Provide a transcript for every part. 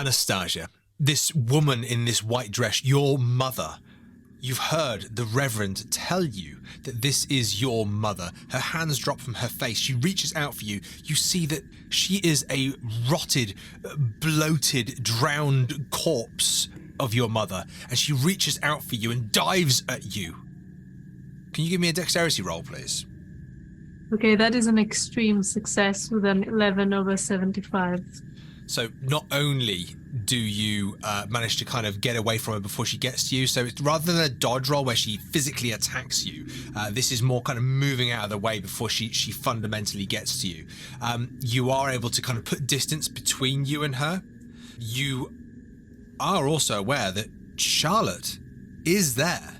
Anastasia, this woman in this white dress, your mother. You've heard the Reverend tell you that this is your mother. Her hands drop from her face. She reaches out for you. You see that she is a rotted, bloated, drowned corpse of your mother, and she reaches out for you and dives at you. Can you give me a dexterity roll, please? Okay, that is an extreme success with an 11 over 75. So not only do you manage to kind of get away from her before she gets to you, so it's rather than a dodge roll where she physically attacks you, this is more kind of moving out of the way before she fundamentally gets to you. You are able to kind of put distance between you and her. You are also aware that Charlotte is there,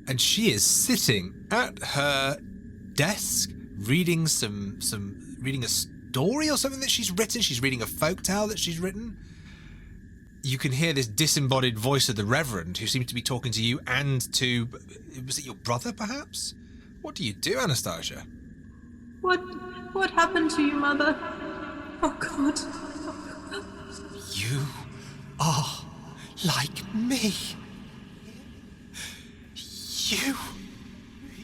and she is sitting at her desk reading reading a story or something that she's written. She's reading a folktale that she's written. You can hear this disembodied voice of the Reverend, who seems to be talking to you and to... Was it your brother, perhaps? What do you do, Anastasia? What happened to you, Mother? Oh, God. You are like me. You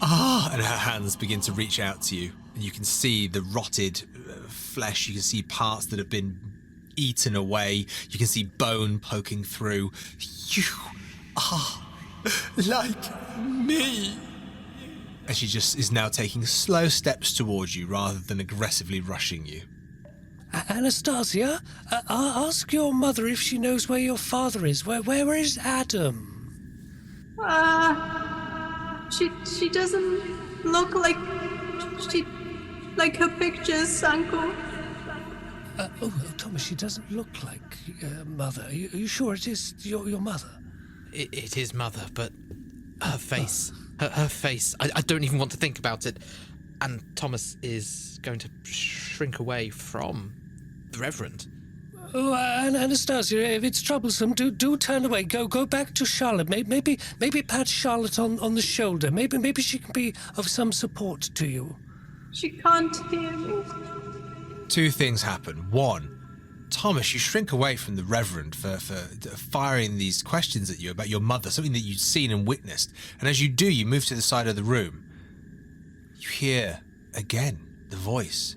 are... And her hands begin to reach out to you, and you can see the rotted flesh. You can see parts that have been eaten away. You can see bone poking through. You are like me. And she just is now taking slow steps towards you rather than aggressively rushing you. Anastasia, ask your mother if she knows where your father is. Where is Adam? She doesn't look like her pictures, Uncle. Thomas, she doesn't look like Mother. Are you sure it is your mother? It is Mother, but her face, her face, I don't even want to think about it. And Thomas is going to shrink away from the Reverend. Oh, Anastasia, if it's troublesome, do turn away. Go back to Charlotte. Maybe pat Charlotte on the shoulder. Maybe she can be of some support to you. She can't hear me. Two things happen. One, Thomas, you shrink away from the Reverend for firing these questions at you about your mother, something that you'd seen and witnessed. And as you do, you move to the side of the room. You hear, again, the voice.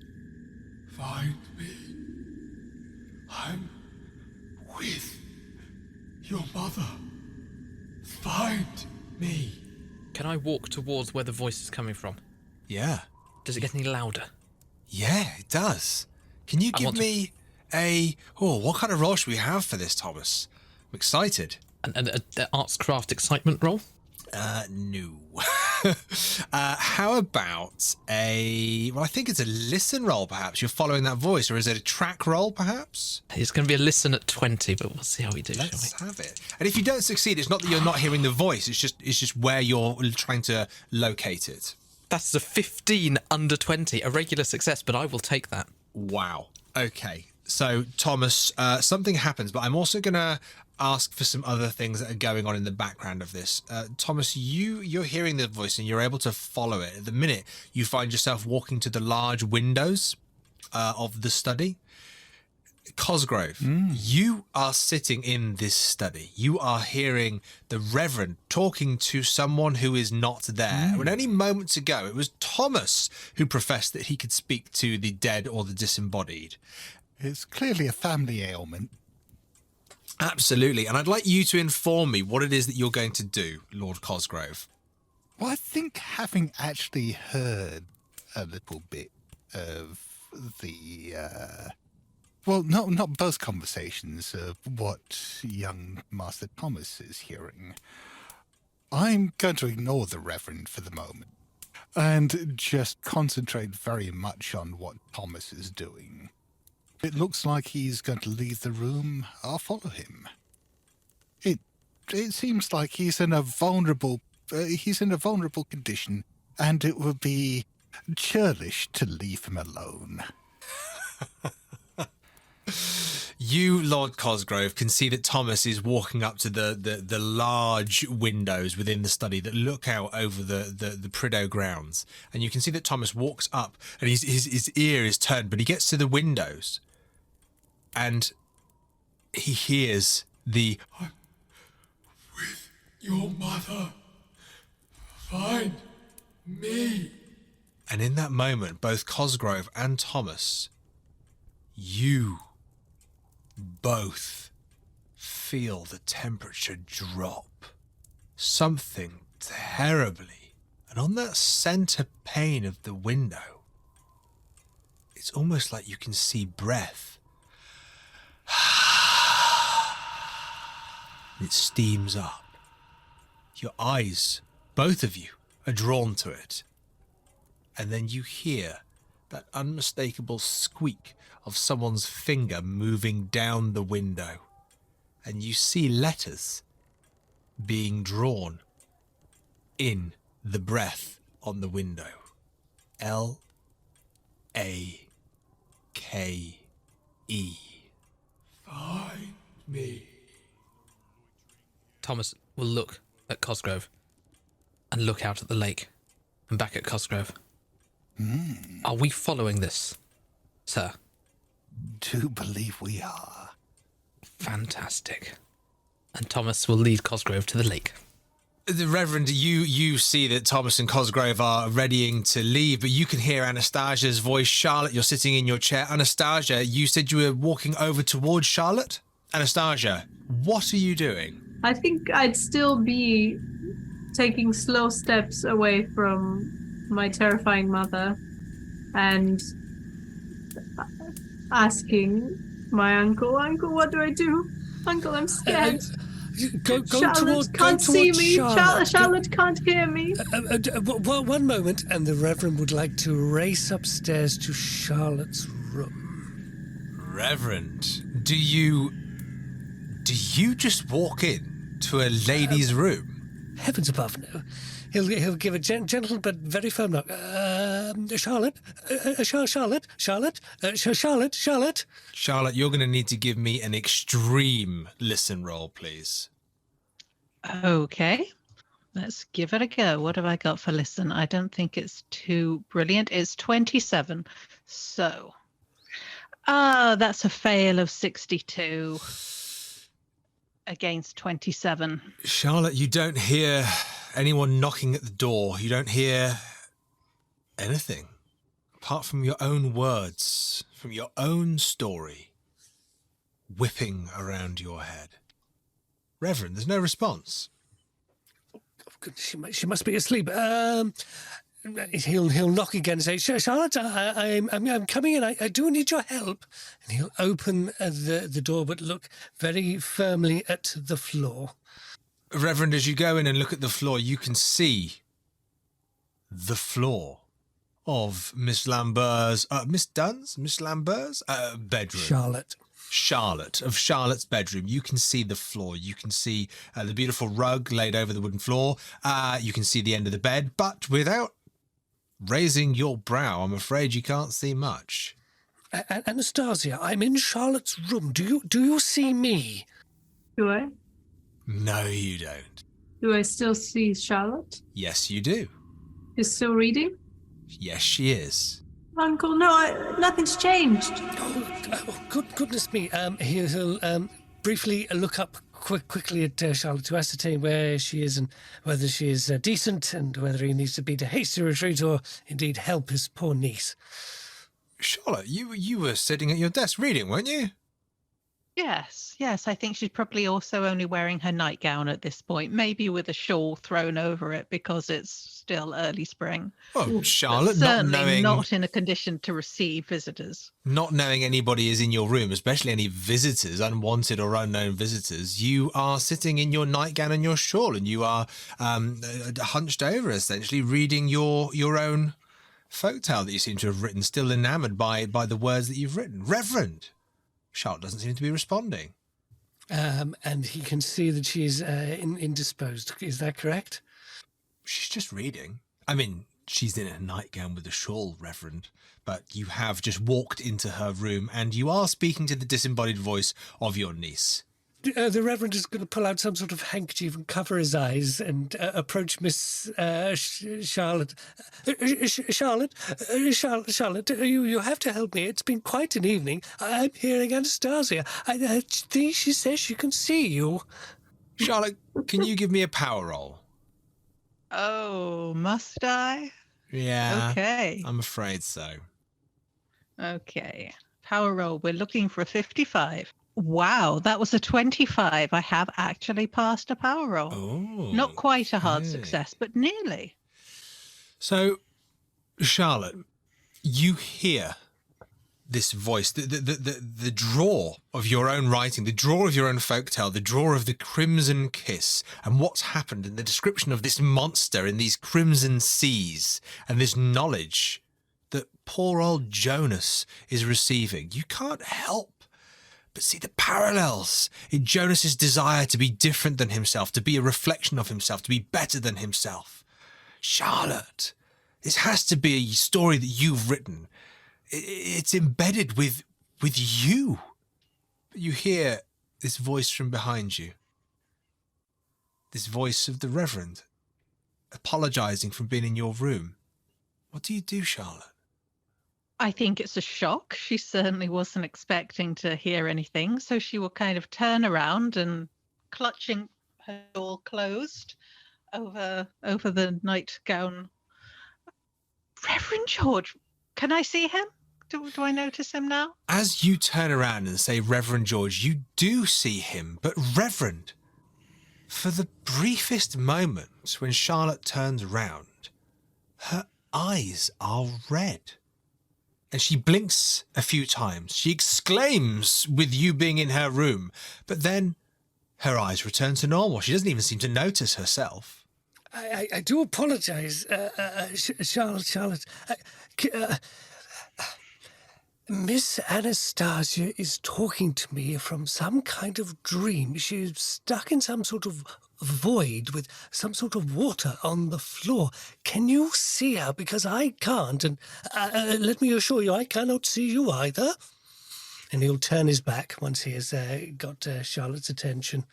Find me. I'm with your mother. Find me. Can I walk towards where the voice is coming from? Yeah. Does it get any louder? Yeah, it does. Can you give me what kind of roll should we have for this, Thomas? I'm excited. An arts craft excitement roll? No. How about I think it's a listen roll, perhaps. You're following that voice, or is it a track roll, perhaps? It's going to be a listen at 20, but we'll see how we do, Let's shall we? have it. And if you don't succeed, it's not that you're not hearing the voice, it's just where you're trying to locate it. That's a 15 under 20, a regular success, but I will take that. Wow. Okay. So, Thomas, something happens, but I'm also going to ask for some other things that are going on in the background of this. Thomas, you're hearing the voice and you're able to follow it. At the minute, you find yourself walking to the large windows of the study. Cosgrove, you are sitting in this study. You are hearing the Reverend talking to someone who is not there. When only moments ago, it was Thomas who professed that he could speak to the dead or the disembodied. It's clearly a family ailment. Absolutely. And I'd like you to inform me what it is that you're going to do, Lord Cosgrove. Well, I think having actually heard a little bit of the... Well, not both conversations of what young Master Thomas is hearing. I'm going to ignore the Reverend for the moment and just concentrate very much on what Thomas is doing. It looks like he's going to leave the room. I'll follow him. It seems like he's in a vulnerable condition, and it would be churlish to leave him alone. You, Lord Cosgrove, can see that Thomas is walking up to the large windows within the study that look out over the Prideaux grounds. And you can see that Thomas walks up and his ear is turned, but he gets to the windows. And he hears the "I'm with your mother. Find me." And in that moment, both Cosgrove and Thomas, you both feel the temperature drop. Something terribly. And on that center pane of the window, it's almost like you can see breath. It steams up. Your eyes, both of you, are drawn to it. And then you hear that unmistakable squeak of someone's finger moving down the window. And you see letters being drawn in the breath on the window. L-A-K-E. Find me. Thomas will look at Cosgrove and look out at the lake and back at Cosgrove. Are we following this, sir? Do believe we are. Fantastic. And Thomas will lead Cosgrove to the lake. The Reverend, you see that Thomas and Cosgrove are readying to leave, but you can hear Anastasia's voice. Charlotte, you're sitting in your chair. Anastasia, you said you were walking over towards Charlotte? Anastasia, what are you doing? I think I'd still be taking slow steps away from my terrifying mother and asking my uncle, what do I do? Uncle, I'm scared. Go Charlotte can't see me. Charlotte can't hear me. One moment, and the Reverend would like to race upstairs to Charlotte's room. Reverend, do you just walk in to a lady's room? Heavens above, no. He'll give a gentle but very firm knock. Charlotte. Charlotte, you're going to need to give me an extreme listen roll, please. Okay, let's give it a go. What have I got for listen? I don't think it's too brilliant. It's 27. So, that's a fail of 62 against 27. Charlotte, you don't hear anyone knocking at the door. You don't hear anything apart from your own words, from your own story whipping around your head. Reverend, there's no response. Oh, goodness, she must be asleep. He'll knock again and say, Charlotte, I'm coming in. I do need your help. And he'll open the door, but look very firmly at the floor. Reverend, as you go in and look at the floor, you can see the floor of Miss Lambert's bedroom. Charlotte's bedroom. You can see the floor. You can see the beautiful rug laid over the wooden floor. You can see the end of the bed, but without raising your brow, I'm afraid you can't see much. Anastasia, I'm in Charlotte's room. Do you see me? Do I? No, you don't. Do I still see Charlotte? Yes, you do. She's still reading? Yes, she is. Uncle, no, nothing's changed. Oh, goodness me. He'll briefly look up quickly at Charlotte to ascertain where she is and whether she is decent and whether he needs to beat a hasty retreat or indeed help his poor niece. Charlotte, you were sitting at your desk reading, weren't you? Yes. I think she's probably also only wearing her nightgown at this point, maybe with a shawl thrown over it because it's still early spring. Well, Charlotte, certainly not in a condition to receive visitors. Not knowing anybody is in your room, especially any visitors, unwanted or unknown visitors, you are sitting in your nightgown and your shawl, and you are hunched over, essentially, reading your own folktale that you seem to have written, still enamoured by the words that you've written. Reverend! Charlotte doesn't seem to be responding. And he can see that she's indisposed. Is that correct? She's just reading. I mean, she's in a nightgown with a shawl, Reverend, but you have just walked into her room and you are speaking to the disembodied voice of your niece. the Reverend is going to pull out some sort of handkerchief and cover his eyes and approach Miss Charlotte. Charlotte, you have to help me. It's been quite an evening. I'm hearing Anastasia. I think she says she can see you. Charlotte, can you give me a power roll? Oh, must I? Yeah. Okay. I'm afraid so. Okay. Power roll. We're looking for a 55. Wow, that was a 25. I have actually passed a power roll. Oh. Not quite a hard okay. success, but nearly. So, Charlotte, you hear this voice, the draw of your own writing, the draw of your own folktale, the draw of the Crimson Kiss, and what's happened in the description of this monster in these crimson seas, and this knowledge that poor old Jonas is receiving. You can't help but see the parallels in Jonas's desire to be different than himself, to be a reflection of himself, to be better than himself. Charlotte, this has to be a story that you've written. It's embedded with you. You hear this voice from behind you. This voice of the Reverend, apologizing for being in your room. What do you do, Charlotte? I think it's a shock. She certainly wasn't expecting to hear anything, so she will kind of turn around and, clutching her door closed over the nightgown. Reverend George, can I see him? Do I notice him now? As you turn around and say Reverend George, you do see him, but Reverend, for the briefest moment when Charlotte turns round, her eyes are red. And she blinks a few times. She exclaims with you being in her room, but then her eyes return to normal. She doesn't even seem to notice herself. I do apologize, Charlotte. Miss Anastasia is talking to me from some kind of dream. She's stuck in some sort of void with some sort of water on the floor. Can you see her? Because I can't, and let me assure you, I cannot see you either. And he'll turn his back once he has got Charlotte's attention.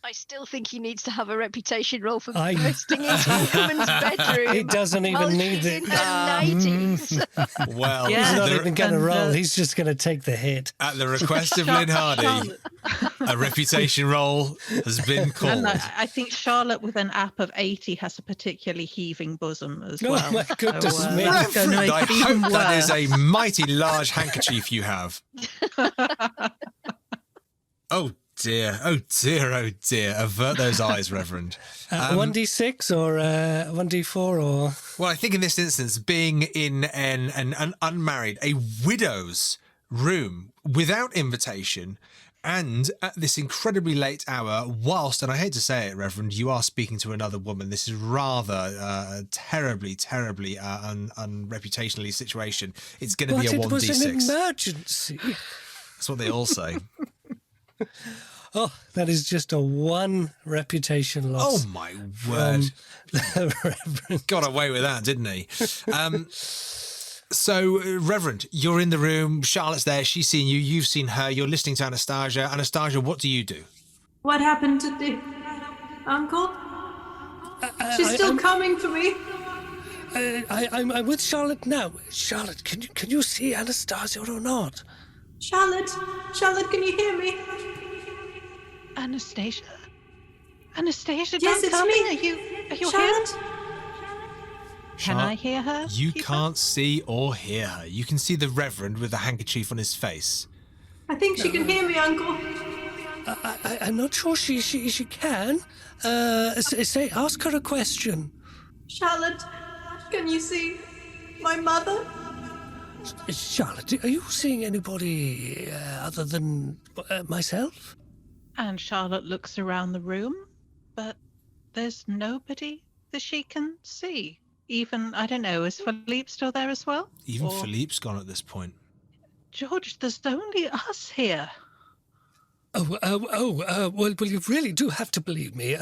I still think he needs to have a reputation roll for bursting into a woman's bedroom. He doesn't even need it. In her 90s. Well, Yeah. He's not even going to roll. He's just going to take the hit. At the request of Lynne Hardy, a reputation roll has been called. And I think Charlotte with an app of 80 has a particularly heaving bosom as well. Oh, my goodness me. That's going to Reverend, I make it even hope that is worse. a mighty large handkerchief you have. Oh dear, oh dear, oh dear. Avert those eyes, Reverend. 1d6 or 1d4 or... Well, I think in this instance, being in an unmarried, a widow's room without invitation and at this incredibly late hour, whilst, and I hate to say it, Reverend, you are speaking to another woman. This is rather terribly unreputationally situation. It's going to be a 1d6. But it was an emergency. That's what they all say. Oh, that is just a 1 reputation loss. Oh, my word. Reverend. Got away with that, didn't he? So, Reverend, you're in the room. Charlotte's there. She's seen you. You've seen her. You're listening to Anastasia. Anastasia, what do you do? What happened to the uncle? She's still coming for me. I'm with Charlotte now. Charlotte, can you see Anastasia or not? Charlotte, can you hear me? Anastasia, Yes, don't it's tell me. Are you Charlotte? here? Can I hear her? You Keeper? can't see or hear her. You can see the Reverend with the handkerchief on his face. I think she can hear me, Uncle. I'm not sure she can. Ask her a question. Charlotte, can you see my mother? Charlotte, are you seeing anybody other than myself? And Charlotte looks around the room, but there's nobody that she can see. Even, I don't know, is Phillipe still there as well? Even Or- Philippe's gone at this point. George, there's only us here. Well, you really do have to believe me.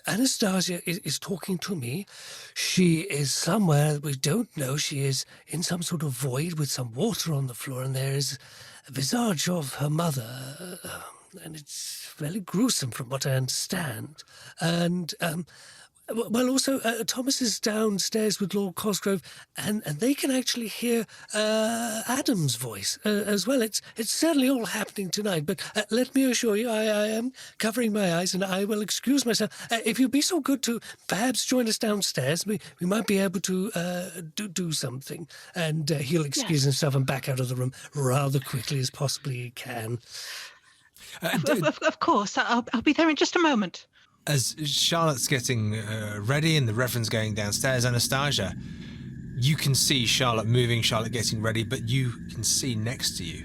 Anastasia is talking to me. She is somewhere we don't know. She is in some sort of void with some water on the floor, and there is a visage of her mother. and it's fairly gruesome from what I understand. And well, also Thomas is downstairs with Lord Cosgrove, and they can actually hear Adam's voice as well. It's certainly all happening tonight. But let me assure you, I am covering my eyes, and I will excuse myself. If you'd be so good to perhaps join us downstairs, we might be able to do something. And he'll excuse himself and back out of the room rather quickly as possibly he can. Of course, I'll be there in just a moment. As Charlotte's getting ready and the Reverend's going downstairs, Anastasia, you can see Charlotte moving, Charlotte getting ready, but you can see next to you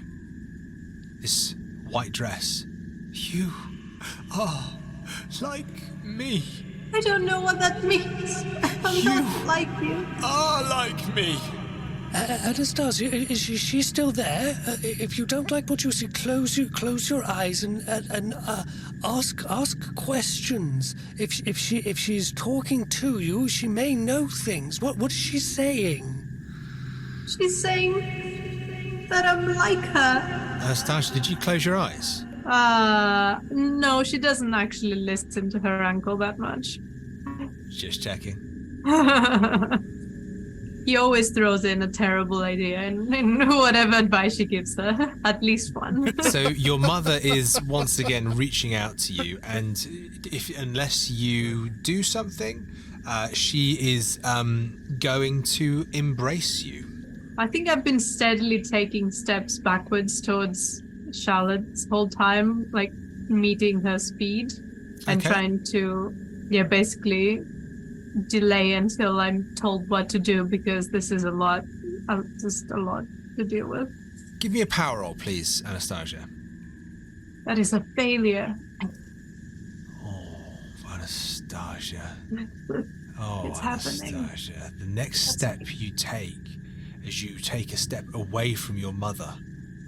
this white dress. You are like me. I don't know what that means. I'm not like you. Are like me. Anastasia, is she still there? If you don't like what you see, close your eyes and ask questions. If she's talking to you, she may know things. What is she saying? She's saying that I'm like her. Anastasia, did you close your eyes? No, she doesn't actually listen to her uncle that much. Just checking. He always throws in a terrible idea in whatever advice she gives her. At least one. So your mother is once again reaching out to you, and unless you do something, she is going to embrace you. I think I've been steadily taking steps backwards towards Charlotte this whole time, like meeting her speed and trying to, basically delay until I'm told what to do, because this is just a lot to deal with. Give me a power roll, please, Anastasia. That is a failure. Oh, Anastasia. Oh, It's happening. Anastasia. The next step you take, as you take a step away from your mother,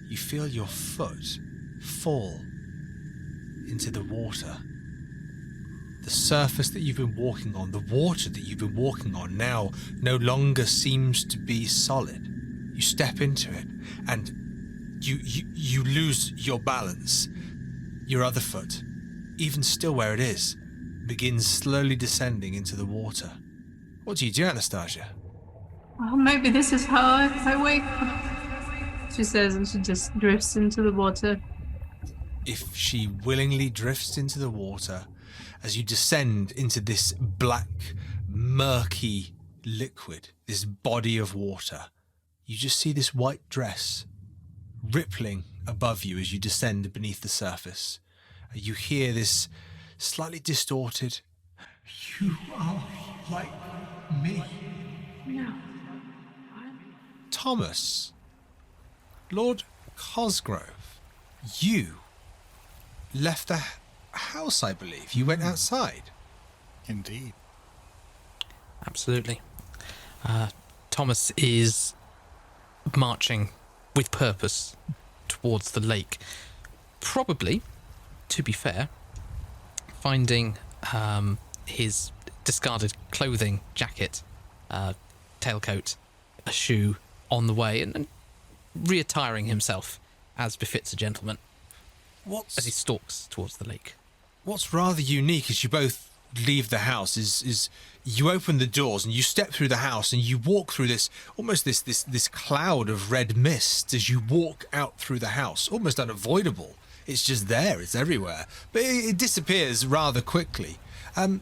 you feel your foot fall into the water. The surface that you've been walking on, the water that you've been walking on now no longer seems to be solid. You step into it and you lose your balance. Your other foot, even still where it is, begins slowly descending into the water. What do you do, Anastasia? Oh, maybe this is how I wake up, she says, and she just drifts into the water. If she willingly drifts into the water, as you descend into this black, murky liquid, this body of water, you just see this white dress rippling above you as you descend beneath the surface. You hear this slightly distorted, "You are like me." No. Thomas, Lord Cosgrove, you left the house, I believe. You went outside. Indeed. Absolutely. Thomas is marching with purpose towards the lake. Probably, to be fair, finding his discarded clothing, jacket, tailcoat, a shoe on the way, and reattiring himself as befits a gentleman as he stalks towards the lake. What's rather unique as you both leave the house is you open the doors and you step through the house and you walk through this cloud of red mist as you walk out through the house, almost unavoidable. It's just there, it's everywhere, but it disappears rather quickly. Can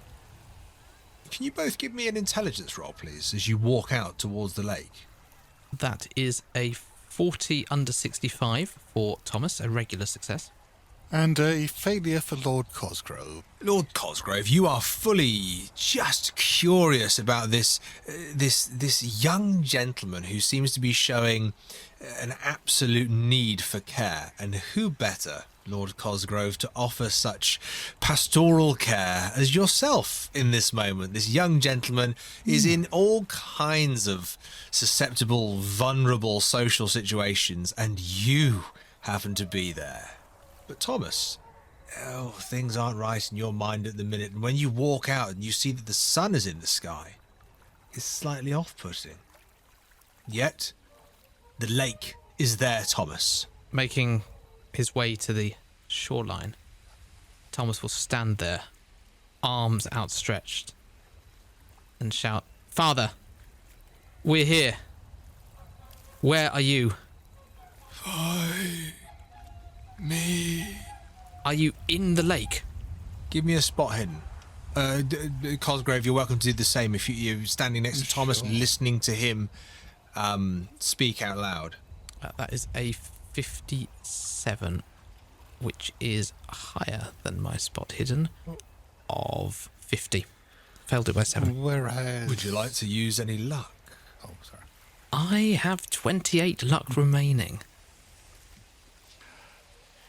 you both give me an intelligence roll, please, as you walk out towards the lake? That is a 40 under 65 for Thomas, a regular success. And a failure for Lord Cosgrove. Lord Cosgrove, you are fully just curious about this young gentleman who seems to be showing an absolute need for care. And who better, Lord Cosgrove, to offer such pastoral care as yourself in this moment? This young gentleman is in all kinds of susceptible, vulnerable social situations, and you happen to be there. But Thomas, things aren't right in your mind at the minute, and when you walk out and you see that the sun is in the sky, it's slightly off-putting. Yet, the lake is there, Thomas. Making his way to the shoreline, Thomas will stand there, arms outstretched, and shout, "Father, we're here. Where are you? Find me. Are you in the lake?" Give me a spot hidden. Cosgrove, you're welcome to do the same if you're standing next to Thomas, listening to him speak out loud. That is a 57, which is higher than my spot hidden of 50. Failed it by 7. Whereas... Would you like to use any luck? Oh, sorry. I have 28 luck remaining.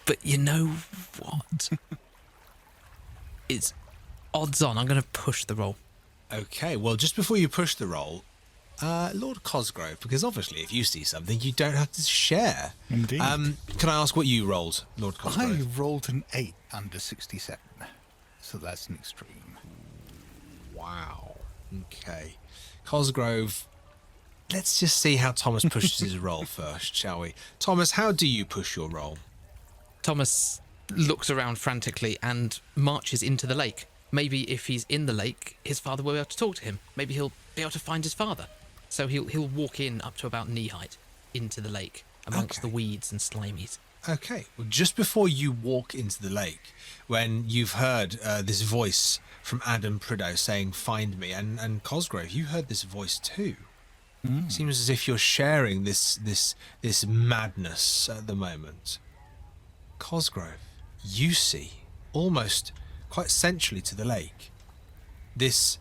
But you know what? It's odds on. I'm going to push the roll. Okay, well, just before you push the roll, Lord Cosgrove, because obviously if you see something, you don't have to share. Indeed. Can I ask what you rolled, Lord Cosgrove? I rolled an 8 under 67, so that's an extreme. Wow. Okay. Cosgrove, let's just see how Thomas pushes his roll first, shall we? Thomas, how do you push your roll? Thomas looks around frantically and marches into the lake. Maybe if he's in the lake, his father will be able to talk to him. Maybe he'll be able to find his father. So he'll walk in up to about knee height into the lake amongst the weeds and slimies. Okay, well, just before you walk into the lake, when you've heard this voice from Adam Prideaux saying, "Find me," and Cosgrove, you heard this voice too. It seems as if you're sharing this madness at the moment. Cosgrove, you see, almost quite centrally to the lake, this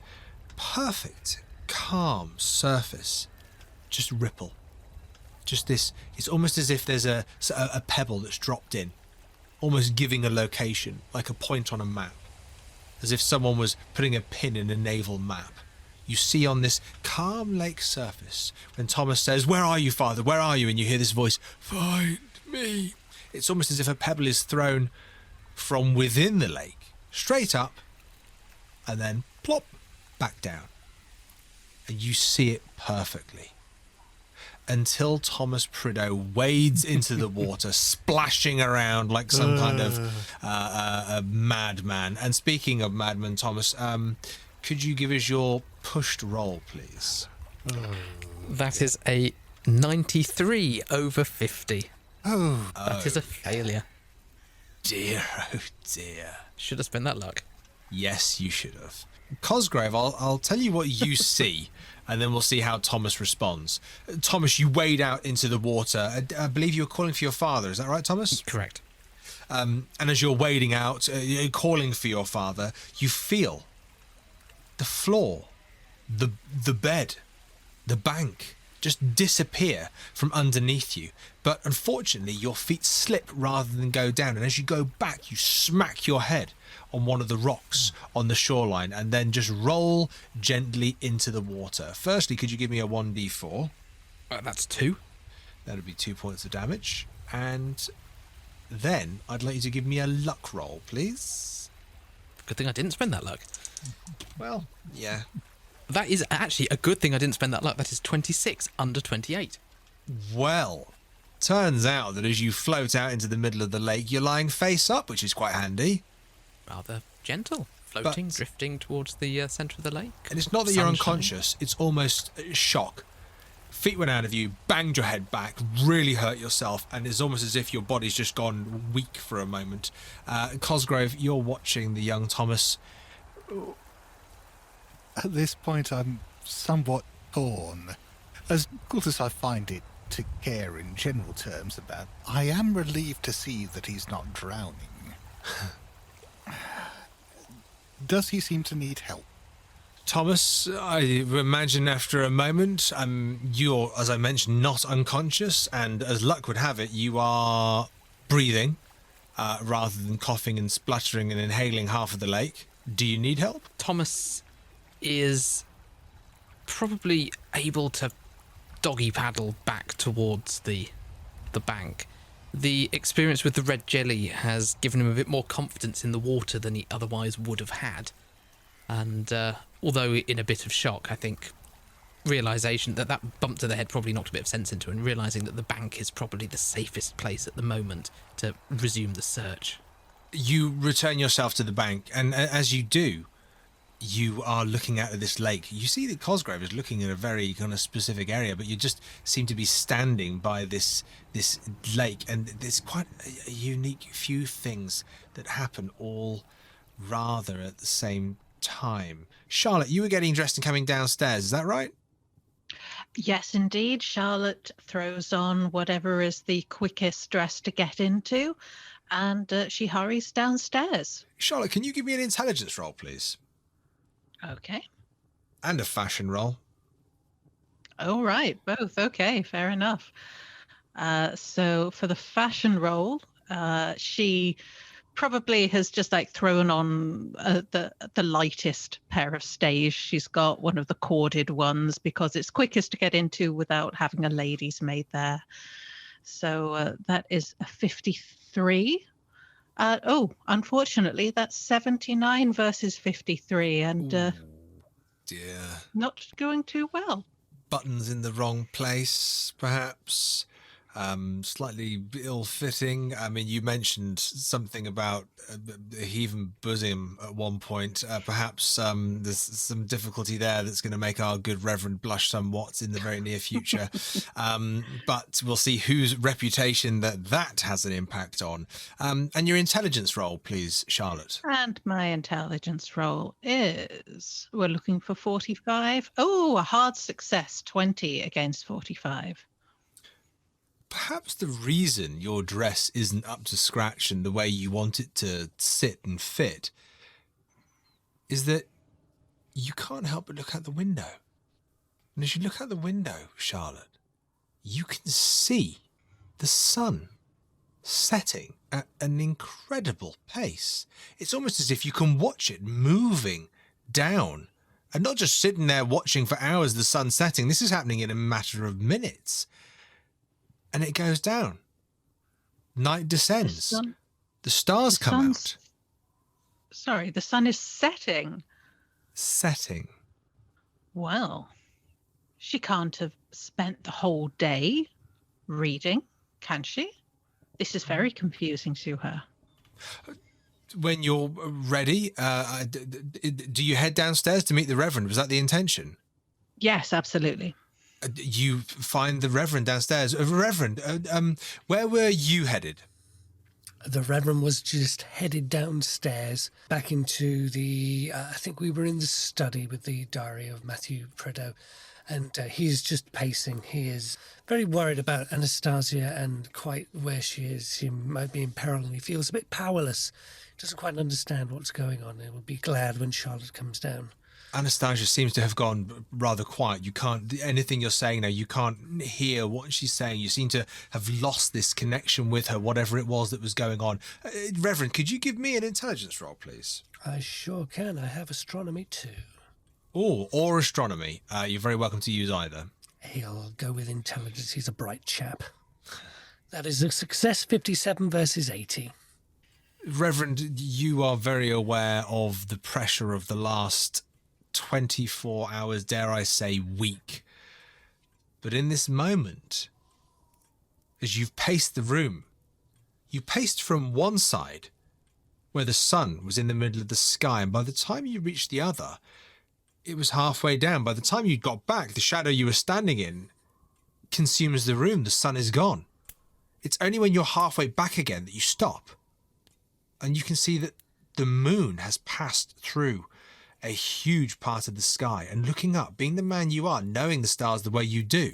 perfect, calm surface just ripple. Just this, it's almost as if there's a pebble that's dropped in, almost giving a location, like a point on a map, as if someone was putting a pin in a naval map. You see on this calm lake surface, when Thomas says, "Where are you, Father? Where are you?" and you hear this voice, "Find me." It's almost as if a pebble is thrown from within the lake, straight up, and then plop, back down. And you see it perfectly. Until Thomas Prideaux wades into the water, splashing around like some kind of a madman. And speaking of madman, Thomas, could you give us your pushed roll, please? That is a 93 over 50. Oh, That is a failure. Dear, oh dear. Should have spent that luck. Yes, you should have. Cosgrove, I'll tell you what you see, and then we'll see how Thomas responds. Thomas, you wade out into the water. I believe you were calling for your father. Is that right, Thomas? Correct. And as you're wading out, calling for your father, you feel the floor, the bed, the bank just disappear from underneath you. But unfortunately, your feet slip rather than go down. And as you go back, you smack your head on one of the rocks on the shoreline and then just roll gently into the water. Firstly, could you give me a 1d4? That's 2. That would be 2 points of damage. And then I'd like you to give me a luck roll, please. Good thing I didn't spend that luck. Well, yeah. That is actually a good thing I didn't spend that luck. That is 26 under 28. Well, turns out that as you float out into the middle of the lake, you're lying face up, which is quite handy. Rather gentle. Floating, drifting towards the centre of the lake. And it's not that you're Sunshine. unconscious, it's almost shock. Feet went out of you, banged your head back, really hurt yourself, and it's almost as if your body's just gone weak for a moment. Cosgrove, you're watching the young Thomas. at this point I'm somewhat torn. As good as I find it to care in general terms about, I am relieved to see that he's not drowning. Does he seem to need help? Thomas, I imagine after a moment, you're, as I mentioned, not unconscious, and as luck would have it, you are breathing rather than coughing and spluttering and inhaling half of the lake. Do you need help? Thomas is probably able to doggy paddle back towards the bank. The experience with the red jelly has given him a bit more confidence in the water than he otherwise would have had. And although in a bit of shock, I think realisation that bump to the head probably knocked a bit of sense into him, and realising that the bank is probably the safest place at the moment to resume the search. You return yourself to the bank, and as you do, you are looking out at this lake. You see that Cosgrove is looking at a very kind of specific area, but you just seem to be standing by this lake, and there's quite a unique few things that happen all rather at the same time. Charlotte, you were getting dressed and coming downstairs, is that right? Yes, indeed. Charlotte throws on whatever is the quickest dress to get into, and she hurries downstairs. Charlotte, can you give me an intelligence roll, please? Okay. And a fashion roll. Oh, right. Both. Okay. Fair enough. So for the fashion roll, she probably has just like thrown on the lightest pair of stays. She's got one of the corded ones because it's quickest to get into without having a lady's maid there. So that is a 53. Unfortunately, that's 79 versus 53, and dear, not going too well. Buttons in the wrong place, perhaps. Slightly ill-fitting. I mean, you mentioned something about a heaving bosom at one point. Perhaps there's some difficulty there that's going to make our good Reverend blush somewhat in the very near future. But we'll see whose reputation that has an impact on. And your intelligence roll, please, Charlotte. And my intelligence roll is, we're looking for 45. Oh, a hard success, 20 against 45. Perhaps the reason your dress isn't up to scratch and the way you want it to sit and fit is that you can't help but look out the window. And as you look out the window, Charlotte, you can see the sun setting at an incredible pace. It's almost as if you can watch it moving down and not just sitting there watching for hours the sun setting. This is happening in a matter of minutes. And it goes down. Night descends. The stars come out. Sorry, the sun is setting. Setting. Well, she can't have spent the whole day reading, can she? This is very confusing to her. When you're ready, do you head downstairs to meet the Reverend? Was that the intention? Yes, absolutely. You find the Reverend downstairs. Reverend, where were you headed? The Reverend was just headed downstairs back into the, I think we were in the study with the diary of Matthew Prideaux, and he's just pacing. He is very worried about Anastasia and quite where she is. She might be in peril and he feels a bit powerless. He doesn't quite understand what's going on. He will be glad when Charlotte comes down. Anastasia seems to have gone rather quiet. You can't, anything you're saying now, you can't hear what she's saying. You seem to have lost this connection with her, whatever it was that was going on. Reverend, could you give me an intelligence roll, please? I sure can. I have astronomy too. Oh, or astronomy. You're very welcome to use either. He'll go with intelligence. He's a bright chap. That is a success, 57 versus 80. Reverend, you are very aware of the pressure of the last 24 hours, dare I say, week. But in this moment, as you've paced the room, you paced from one side, where the sun was in the middle of the sky, and by the time you reached the other, it was halfway down. By the time you got back, the shadow you were standing in consumes the room. The sun is gone. It's only when you're halfway back again that you stop. And you can see that the moon has passed through a huge part of the sky, and looking up, being the man you are, knowing the stars the way you do,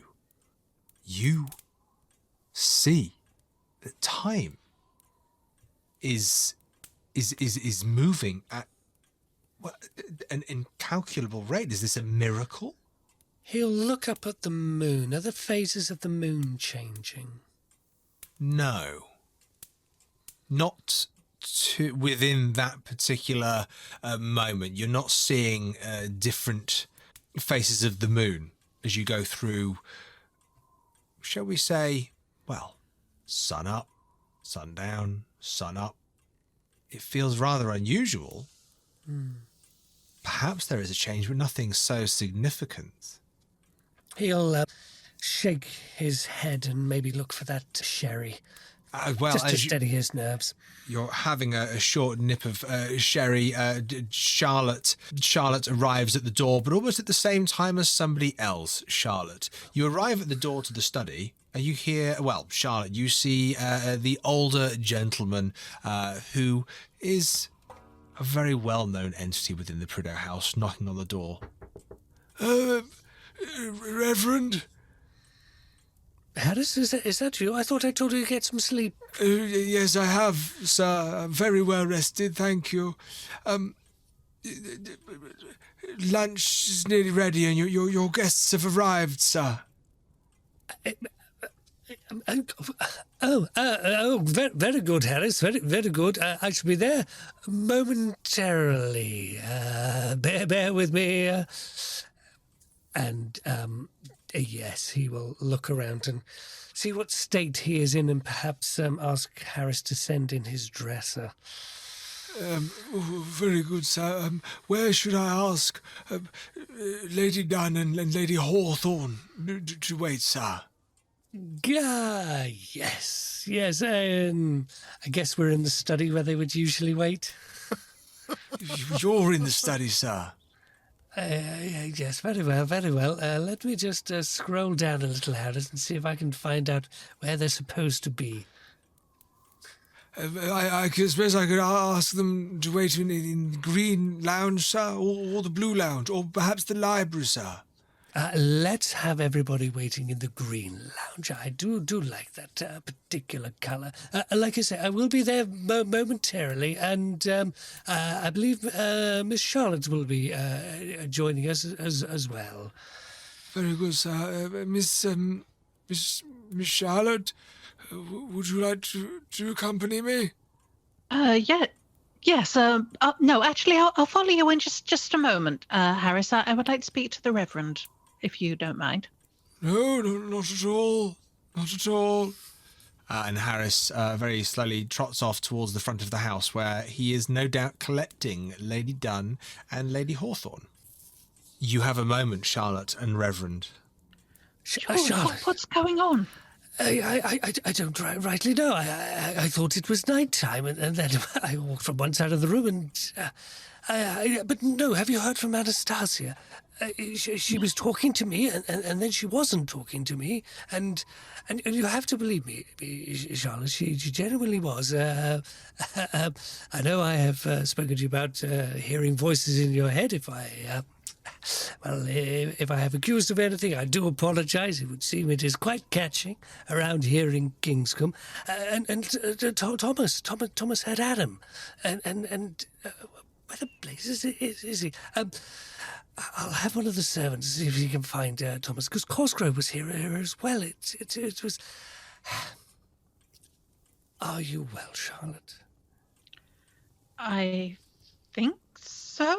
you see that time is moving at an incalculable rate. Is this a miracle? He'll look up at the moon. Are the phases of the moon changing? No. Not within that particular moment. You're not seeing different faces of the moon as you go through, shall we say, well, sun up, sun down, sun up. It feels rather unusual. Perhaps there is a change, but nothing so significant. He'll shake his head and maybe look for that sherry Well, just to as steady his nerves. you're having a short nip of sherry, Charlotte arrives at the door, but almost at the same time as somebody else. Charlotte, you arrive at the door to the study. Are you here? Well, Charlotte, you see the older gentleman who is a very well-known entity within the Prideaux house, knocking on the door. Reverend? Harris, is that you? I thought I told you to get some sleep. Yes, I have, sir. I'm very well rested, thank you. Lunch is nearly ready, and your guests have arrived, sir. Very good, Harris. Very good. I shall be there momentarily. Bear with me. Yes, he will look around and see what state he is in, and perhaps ask Harris to send in his dresser. Very good, sir. Where should I ask Lady Dunn and Lady Hawthorne to wait, sir? Yes. I guess we're in the study where they would usually wait. You're in the study, sir. Yes, very well. Let me just scroll down a little, Harris, and see if I can find out where they're supposed to be. I suppose I could ask them to wait in the green lounge, sir, or the blue lounge, or perhaps the library, sir. Let's have everybody waiting in the green lounge. I do like that particular colour. Like I say, I will be there momentarily, and I believe Miss Charlotte will be joining us as well. Very good, sir. Miss Charlotte, would you like to accompany me? Yeah. Yes. No, actually, I'll follow you in just a moment, Harris. I would like to speak to the Reverend, if you don't mind. No, not at all. Not at all. And Harris very slowly trots off towards the front of the house, where he is no doubt collecting Lady Dunn and Lady Hawthorne. You have a moment, Charlotte and Reverend. Charlotte, What's going on? I don't rightly know. I thought it was night time, and then I walked from one side of the room, and but no. Have you heard from Anastasia? She was talking to me, and then she wasn't talking to me, and you have to believe me, Charlotte. She genuinely was. I know I have spoken to you about hearing voices in your head. If I have accused of anything, I do apologise. It would seem it is quite catching around here in Kingscombe. Thomas had Adam, and where the blazes is he? I'll have one of the servants see if he can find Thomas, because Cosgrove was here as well. It was. Are you well, Charlotte? I think so.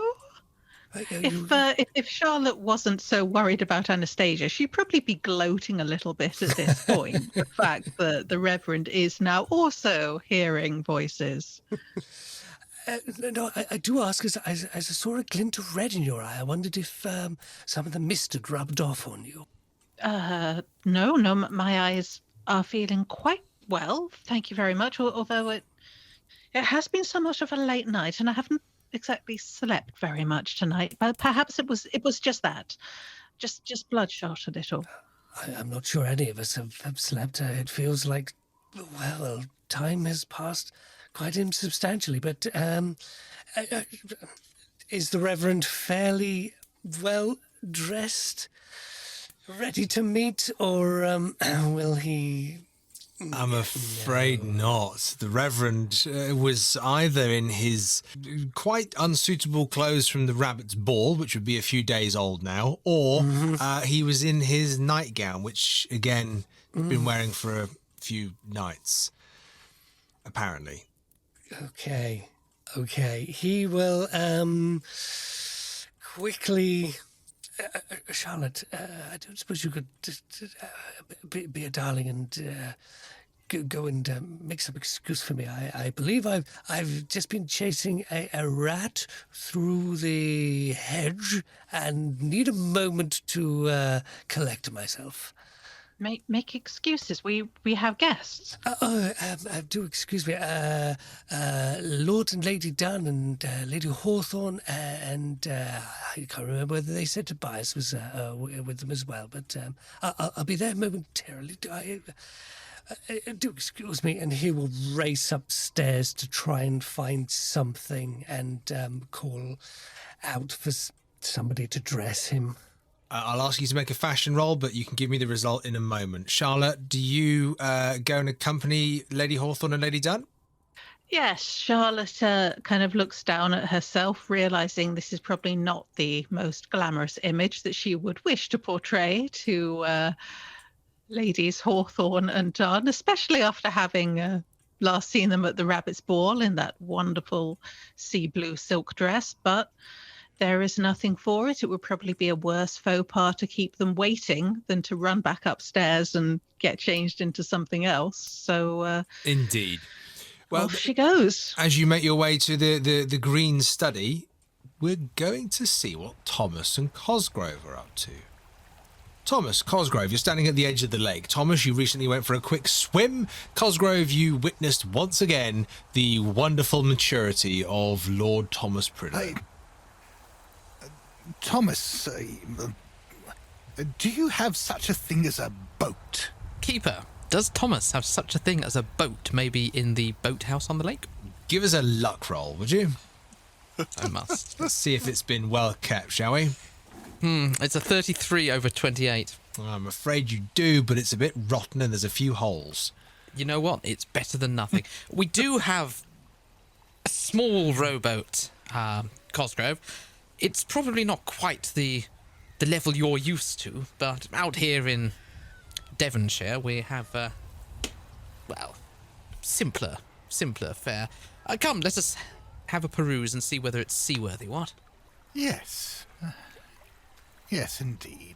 If Charlotte wasn't so worried about Anastasia, she'd probably be gloating a little bit at this point. The fact that the Reverend is now also hearing voices. No, I do ask, as I saw a glint of red in your eye. I wondered if some of the mist had rubbed off on you. No, my eyes are feeling quite well, thank you very much. Although it has been somewhat of a late night, and I haven't exactly slept very much tonight. But perhaps it was just that, just bloodshot a little. I'm not sure any of us have slept. It feels like, well, time has passed quite insubstantially, but is the Reverend fairly well dressed, ready to meet, or will he? I'm afraid not. The Reverend was either in his quite unsuitable clothes from the Rabbit's Ball, which would be a few days old now, or he was in his nightgown, which, again, he'd been wearing for a few nights, apparently. Okay. He will quickly. Charlotte, I don't suppose you could be a darling and go and make some excuse for me. I believe I've just been chasing a rat through the hedge and need a moment to collect myself. Make excuses. We have guests. Do excuse me. Lord and Lady Dunn and Lady Hawthorne and I can't remember whether they said Tobias was with them as well. But I'll be there momentarily. Do excuse me. And he will race upstairs to try and find something and call out for somebody to dress him. I'll ask you to make a fashion roll, but you can give me the result in a moment. Charlotte, do you go and accompany Lady Hawthorne and Lady Dunn? Yes, Charlotte kind of looks down at herself, realizing this is probably not the most glamorous image that she would wish to portray to Ladies Hawthorne and Dunn, especially after having last seen them at the Rabbit's Ball in that wonderful sea blue silk dress. But there is nothing for it. It would probably be a worse faux pas to keep them waiting than to run back upstairs and get changed into something else. So Indeed. Well, off she goes. As you make your way to the green study, we're going to see what Thomas and Cosgrove are up to. Thomas, Cosgrove, you're standing at the edge of the lake. Thomas, you recently went for a quick swim. Cosgrove, you witnessed once again the wonderful maturity of Lord Thomas Prideaux. Thomas, do you have such a thing as a boat? Keeper, does Thomas have such a thing as a boat, maybe in the boathouse on the lake? Give us a luck roll, would you? I must. Let's see if it's been well kept, shall we? It's a 33 over 28. I'm afraid you do, but it's a bit rotten and there's a few holes. You know what? It's better than nothing. We do have a small rowboat, Cosgrove. It's probably not quite the level you're used to, but out here in Devonshire we have, simpler fare. Come, let us have a peruse and see whether it's seaworthy, what? Yes. Yes, indeed.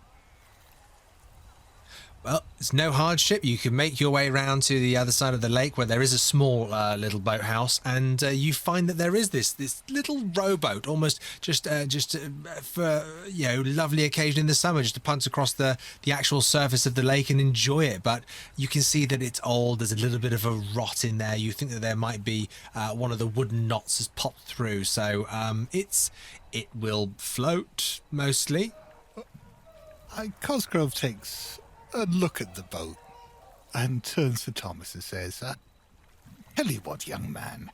Well, it's no hardship. You can make your way around to the other side of the lake where there is a small little boathouse, and you find that there is this little rowboat, almost just for lovely occasion in the summer, just to punt across the actual surface of the lake and enjoy it. But you can see that it's old. There's a little bit of a rot in there. You think that there might be one of the wooden knots has popped through, so it will float mostly. Cosgrove takes a look at the boat and turns to Thomas and says, tell you what, young man,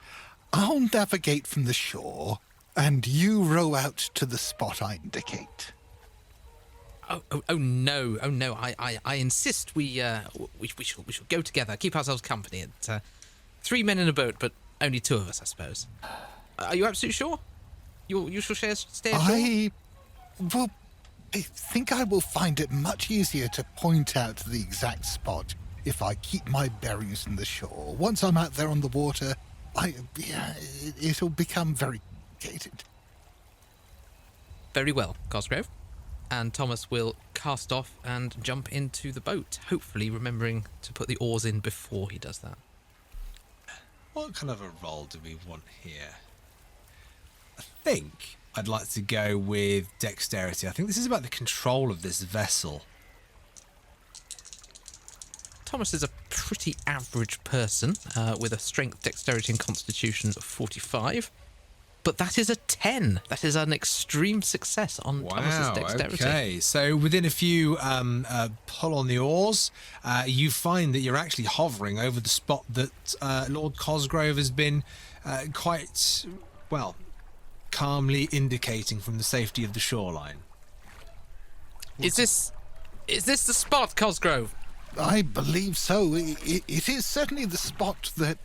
I'll navigate from the shore and you row out to the spot I indicate. Oh no! I insist we shall go together, keep ourselves company. It's 3 men in a boat, but only 2 of us, I suppose. Are you absolutely sure? You shall stay ashore? I think I will find it much easier to point out the exact spot if I keep my bearings from the shore. Once I'm out there on the water, it'll become very complicated. Very well, Cosgrove. And Thomas will cast off and jump into the boat, hopefully remembering to put the oars in before he does that. What kind of a roll do we want here? I think I'd like to go with dexterity. I think this is about the control of this vessel. Thomas is a pretty average person with a strength, dexterity and constitution of 45. But that is a 10. That is an extreme success on Thomas's dexterity. Okay. So within a few pull on the oars, you find that you're actually hovering over the spot that Lord Cosgrove has been quite, calmly indicating from the safety of the shoreline. Is this the spot, Cosgrove? I believe so. It is certainly the spot that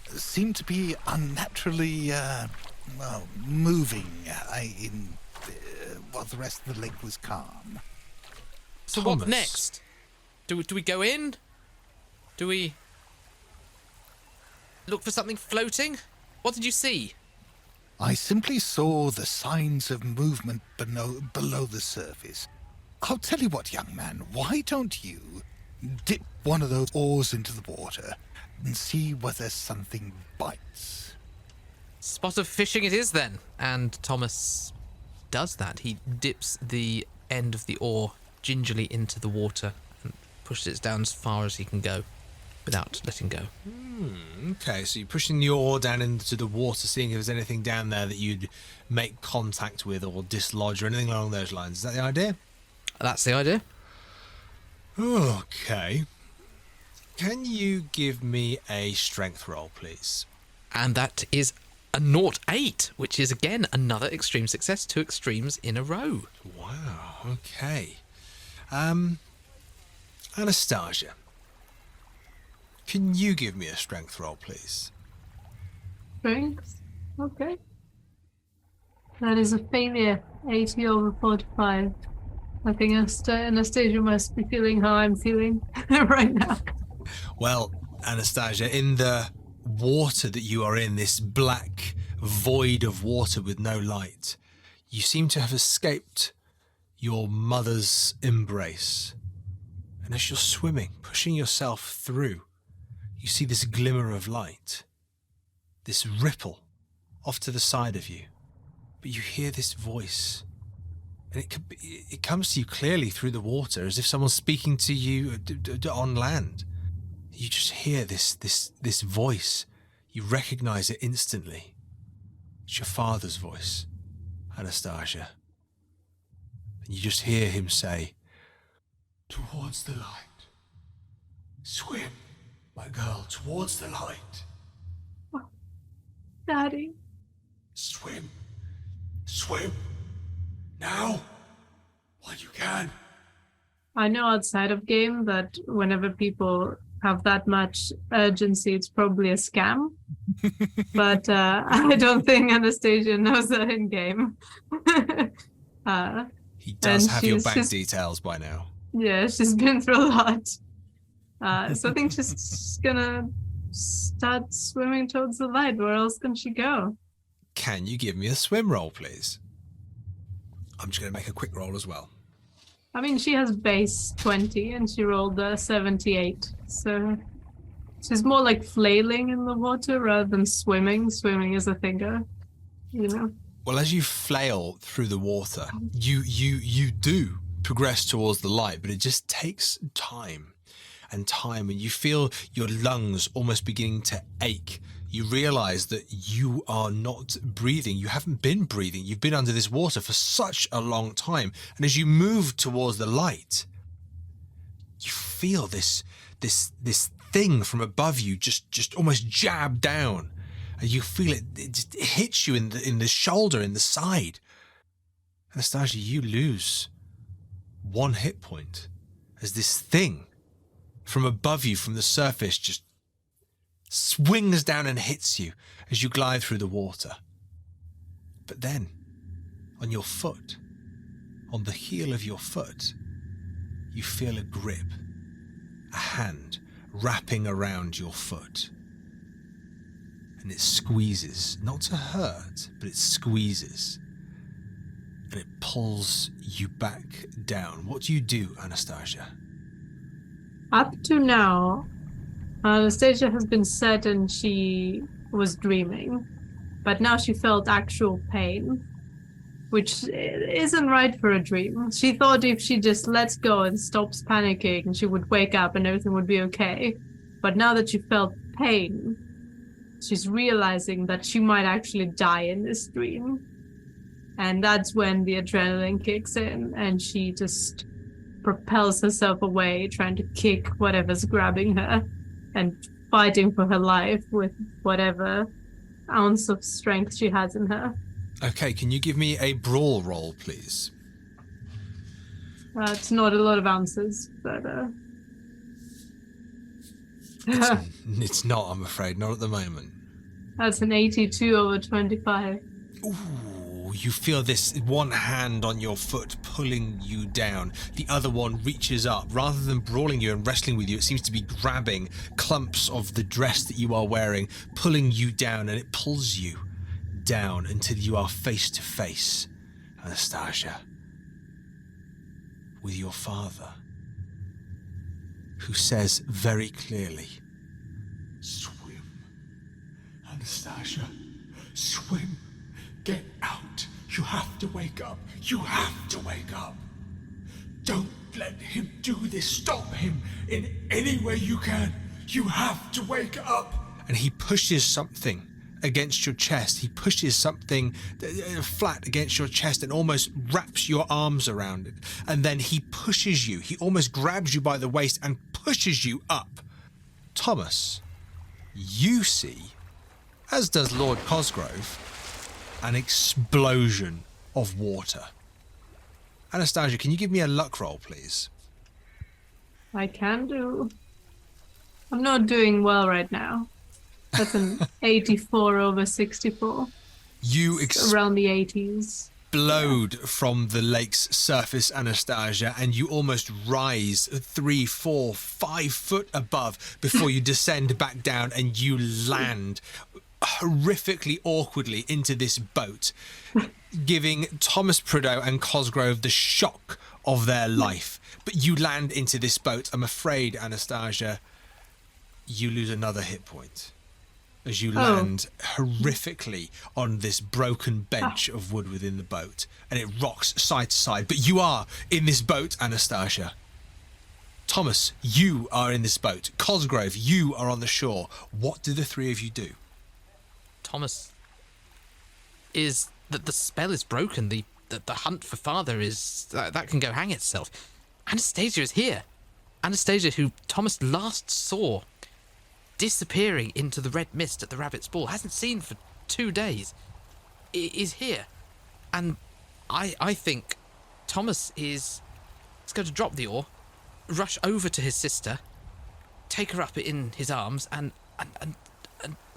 seemed to be unnaturally, moving while the rest of the lake was calm. So Thomas. What next? Do we go in? Do we look for something floating? What did you see? I simply saw the signs of movement below the surface. I'll tell you what, young man, why don't you dip one of those oars into the water and see whether something bites? Spot of fishing it is then. And Thomas does that. He dips the end of the oar gingerly into the water and pushes it down as far as he can go without letting go. Okay, so you're pushing your oar down into the water, seeing if there's anything down there that you'd make contact with or dislodge or anything along those lines. Is that the idea? That's the idea. Okay. Can you give me a strength roll, please? And that is a 0-8, which is again another extreme success. 2 extremes in a row. Wow, okay. Anastasia, can you give me a strength roll, please? Strength? Okay. That is a failure. 80 over 45. I think Anastasia must be feeling how I'm feeling right now. Well, Anastasia, in the water that you are in, this black void of water with no light, you seem to have escaped your mother's embrace. And as you're swimming, pushing yourself through, you see this glimmer of light, this ripple off to the side of you. But you hear this voice, and it comes to you clearly through the water, as if someone's speaking to you on land. You just hear this voice. You recognize it instantly. It's your father's voice, Anastasia. And you just hear him say, "Towards the light. Swim, my girl, towards the light. Daddy. Swim. Swim. Now. While you can." I know outside of game that whenever people have that much urgency, it's probably a scam. But I don't think Anastasia knows that in game. He does and have your she's bank just- details by now. Yeah, she's been through a lot. So I think she's gonna start swimming towards the light. Where else can she go? Can you give me a swim roll, please? I'm just going to make a quick roll as well. I mean, she has base 20 and she rolled a 78. So she's more like flailing in the water rather than swimming. Swimming is a thinker, you know. Well, as you flail through the water, you do progress towards the light, but it just takes time, and you feel your lungs almost beginning to ache. You realize that you are not breathing. You haven't been breathing. You've been under this water for such a long time. And as you move towards the light, you feel this thing from above you just almost jab down. And you feel it just hits you in the shoulder, in the side. Anastasia, you lose 1 hit point as this thing from above you, from the surface, just swings down and hits you as you glide through the water. But then, on your foot, on the heel of your foot, you feel a grip, a hand wrapping around your foot. And it squeezes, not to hurt, but it squeezes. And it pulls you back down. What do you do, Anastasia? Up to now, Anastasia has been certain she was dreaming, but now she felt actual pain, which isn't right for a dream. She thought if she just lets go and stops panicking, she would wake up and everything would be okay. But now that she felt pain, she's realizing that she might actually die in this dream. And that's when the adrenaline kicks in and she just propels herself away, trying to kick whatever's grabbing her and fighting for her life with whatever ounce of strength she has in her. Okay, can you give me a brawl roll, please? It's not a lot of ounces, but It's not, I'm afraid, not at the moment. that's an 82 over 25. Ooh, you feel this one hand on your foot pulling you down. The other one reaches up. Rather than brawling you and wrestling with you, it seems to be grabbing clumps of the dress that you are wearing, pulling you down, and it pulls you down until you are face to face, Anastasia, with your father, who says very clearly, "Swim, Anastasia, swim. Get out. You have to wake up. You have to wake up. Don't let him do this. Stop him in any way you can. You have to wake up. And he pushes something against your chest. He pushes something flat against your chest and almost wraps your arms around it. And then he pushes you. He almost grabs you by the waist and pushes you up. Thomas, you see, as does Lord Cosgrove, an explosion of water. Anastasia, can you give me a luck roll, please? I can do. I'm not doing well right now. That's an 84 over 64. You Around the 80s. Explode from the lake's surface, Anastasia, and you almost rise 3, 4, 5 foot above before you descend back down and you land horrifically awkwardly into this boat, giving Thomas Prideaux and Cosgrove the shock of their life. But you land into this boat. I'm afraid, Anastasia, you lose another hit point as you land horrifically on this broken bench of wood within the boat, and it rocks side to side. But you are in this boat, Anastasia. Thomas, you are in this boat. Cosgrove, you are on the shore. What do the three of you do? Thomas, is that the spell is broken. The hunt for father is that can go hang itself. Anastasia is here. Anastasia, who Thomas last saw disappearing into the red mist at the rabbit's ball, hasn't seen for 2 days, is here. And I think Thomas is going to drop the oar, rush over to his sister, take her up in his arms, and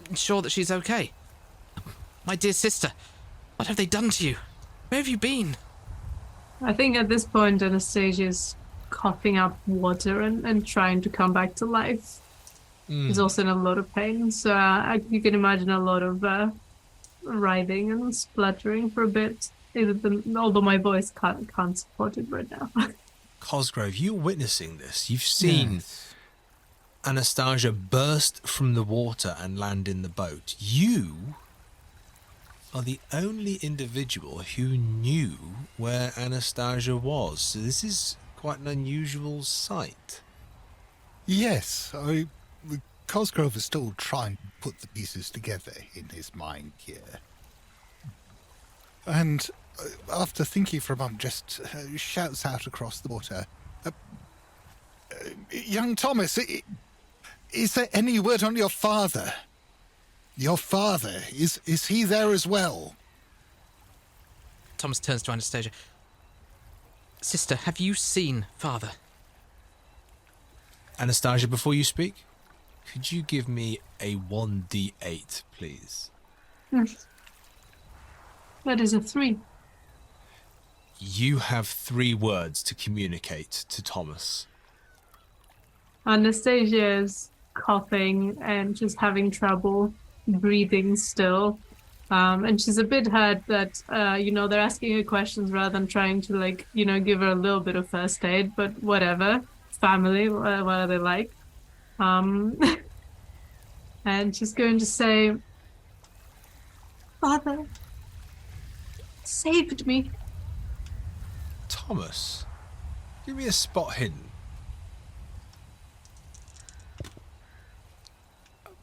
ensure that she's okay. My dear sister, what have they done to you? Where have you been? I think at this point Anastasia's coughing up water and trying to come back to life. He's also in a lot of pain, so you can imagine a lot of writhing and spluttering for a bit. Although my voice can't support it right now. Cosgrove, you're witnessing this. You've seen Anastasia burst from the water and land in the boat. You are the only individual who knew where Anastasia was. So this is quite an unusual sight. Yes, Cosgrove is still trying to put the pieces together in his mind here. And after thinking for a moment, just shouts out across the water, young Thomas, is there any word on your father? Your father, is he there as well? Thomas turns to Anastasia. Sister, have you seen father? Anastasia, before you speak, could you give me a 1d8, please? That is a 3. You have 3 words to communicate to Thomas. Anastasia is coughing and just having trouble breathing still. And she's a bit hurt that, they're asking her questions rather than trying to, give her a little bit of first aid, but whatever. Family, what are they like? And she's going to say, Father saved me. Thomas, give me a spot hidden.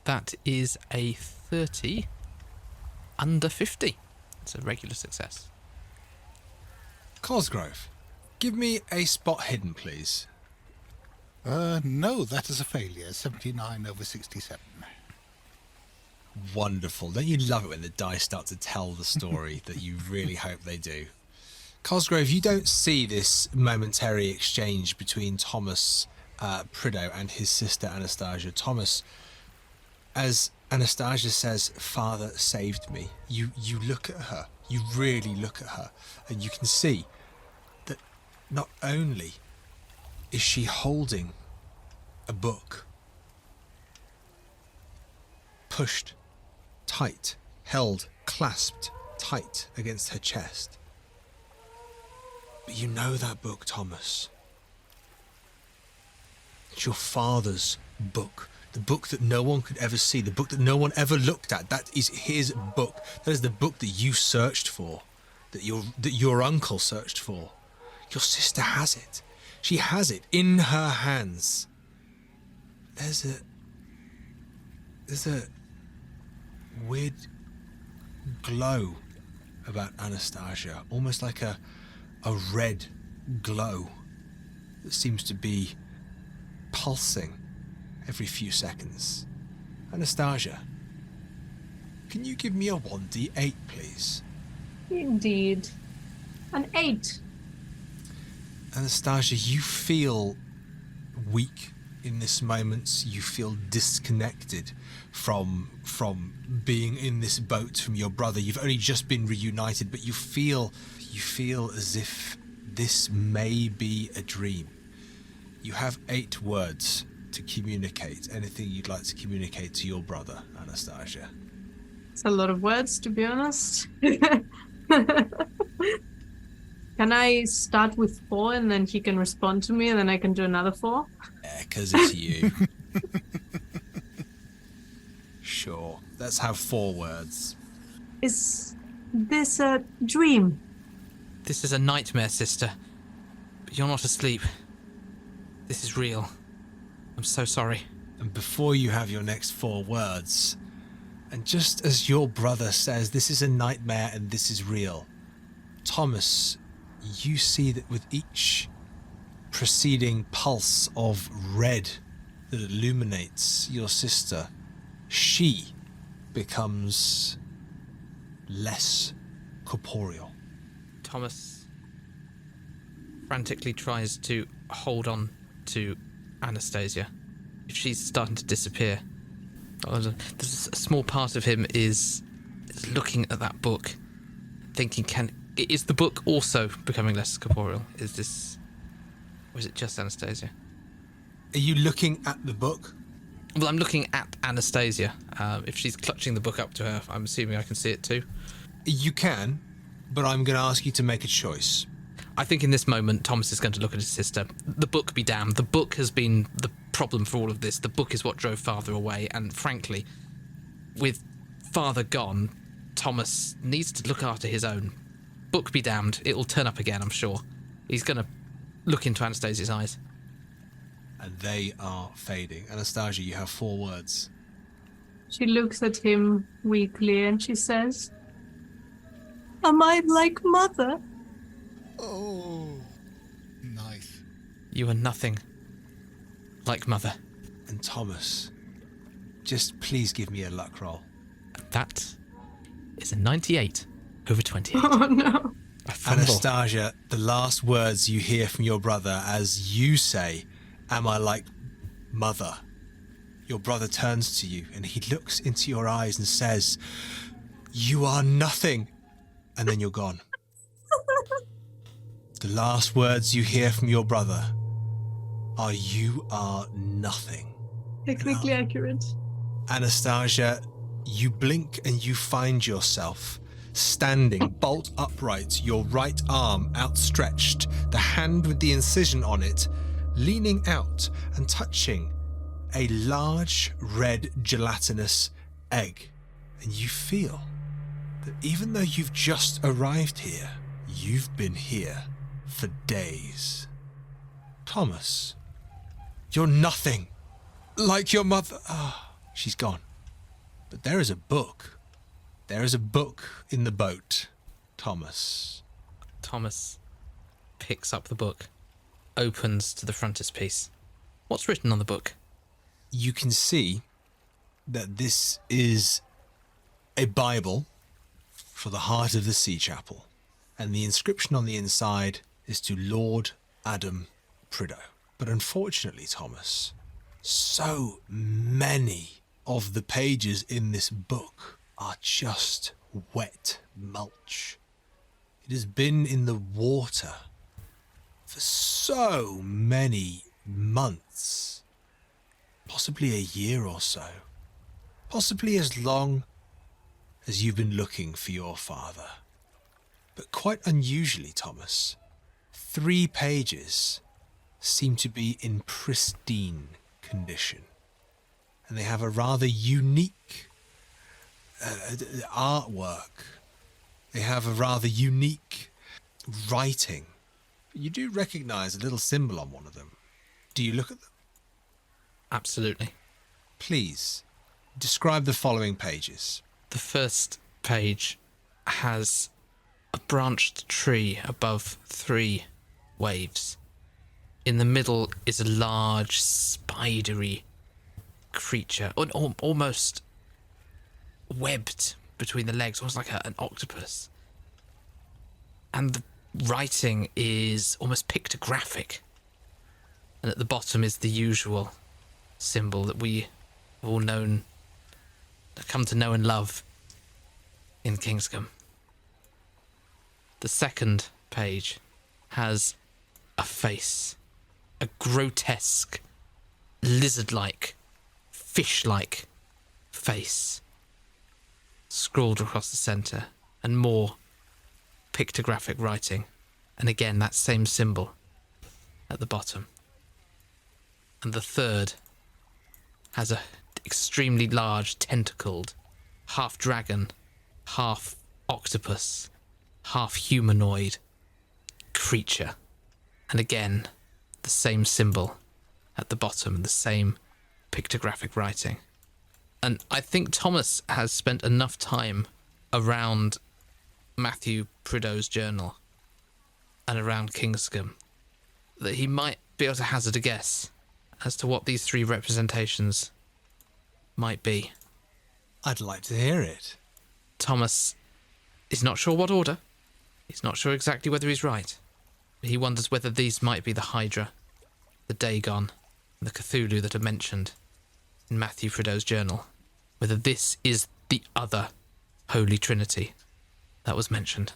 That is a 30 under 50. It's a regular success. Cosgrove, give me a spot hidden, please. No, that is a failure. 79 over 67. Wonderful. Don't you love it when the dice start to tell the story that you really hope they do? Cosgrove, you don't see this momentary exchange between Thomas Prideaux and his sister Anastasia. Thomas, as Anastasia says, Father saved me, you look at her, you really look at her, and you can see that not only is she holding a book, pushed tight, held, clasped tight against her chest, but you know that book, Thomas. It's your father's book. The book that no one could ever see, the book that no one ever looked at. That is his book. That is the book that you searched for, that your uncle searched for. Your sister has it. She has it in her hands. There's a weird glow about Anastasia, almost like a red glow that seems to be pulsing every few seconds. Anastasia, can you give me a 1d8, please? Indeed. An 8. Anastasia, you feel weak in this moment. You feel disconnected from being in this boat from your brother. You've only just been reunited, but you feel as if this may be a dream. You have 8 words to communicate. Anything you'd like to communicate to your brother, Anastasia? It's a lot of words, to be honest. Can I start with 4 and then he can respond to me and then I can do another 4? Yeah, because it's you. Sure. Let's have 4 words. Is this a dream? This is a nightmare, sister. But you're not asleep. This is real. I'm so sorry. And before you have your next 4 words, and just as your brother says, this is a nightmare and this is real, Thomas, you see that with each preceding pulse of red that illuminates your sister, she becomes less corporeal. Thomas frantically tries to hold on to Anastasia. If she's starting to disappear, there's a small part of him is looking at that book, thinking, is the book also becoming less corporeal? Or is it just Anastasia? Are you looking at the book? Well, I'm looking at Anastasia. If she's clutching the book up to her, I'm assuming I can see it too. You can, but I'm going to ask you to make a choice. I think in this moment, Thomas is going to look at his sister. The book be damned. The book has been the problem for all of this. The book is what drove Father away. And frankly, with Father gone, Thomas needs to look after his own. Book be damned. It will turn up again, I'm sure. He's going to look into Anastasia's eyes. And they are fading. Anastasia, you have 4 words. She looks at him weakly and she says, "Am I like Mother?" Oh, nice. You are nothing like Mother. And Thomas, just please give me a luck roll. That is a 98 over 28. Oh no. A fumble. Anastasia, the last words you hear from your brother as you say, "Am I like Mother?" Your brother turns to you and he looks into your eyes and says, "You are nothing." And then you're gone. The last words you hear from your brother are, "You are nothing." Technically accurate. Anastasia, you blink and you find yourself standing bolt upright, your right arm outstretched, the hand with the incision on it leaning out and touching a large red gelatinous egg. And you feel that even though you've just arrived here, you've been here for days. Thomas, you're nothing like your mother. She's gone. But there is a book. There is a book in the boat, Thomas. Thomas picks up the book, opens to the frontispiece. What's written on the book? You can see that this is a Bible for the heart of the Sea Chapel, and the inscription on the inside is to Lord Adam Prideaux. But unfortunately, Thomas, so many of the pages in this book are just wet mulch. It has been in the water for so many months, possibly a year or so, possibly as long as you've been looking for your father. But quite unusually, Thomas, 3 pages seem to be in pristine condition, and they have a rather unique artwork. They have a rather unique writing You do recognize a little symbol on one of them. Do you look at them? Absolutely. Please, describe the following pages. The first page has a branched tree above 3 waves. In the middle is a large, spidery creature, almost webbed between the legs, almost like an octopus. And the writing is almost pictographic. And at the bottom is the usual symbol that we have all come to know and love in Kingscombe. The second page has a face, a grotesque, lizard-like, fish-like face scrawled across the centre, and more pictographic writing, and again that same symbol at the bottom. And the third has a extremely large, tentacled, half dragon, half octopus, half humanoid creature, and again the same symbol at the bottom and the same pictographic writing. And I think Thomas has spent enough time around Matthew Prideaux's journal and around Kingscombe that he might be able to hazard a guess as to what these 3 representations might be. I'd like to hear it. Thomas is not sure what order. He's not sure exactly whether he's right. He wonders whether these might be the Hydra, the Dagon, and the Cthulhu that are mentioned in Matthew Prideaux's journal. Whether this is the other Holy Trinity that was mentioned.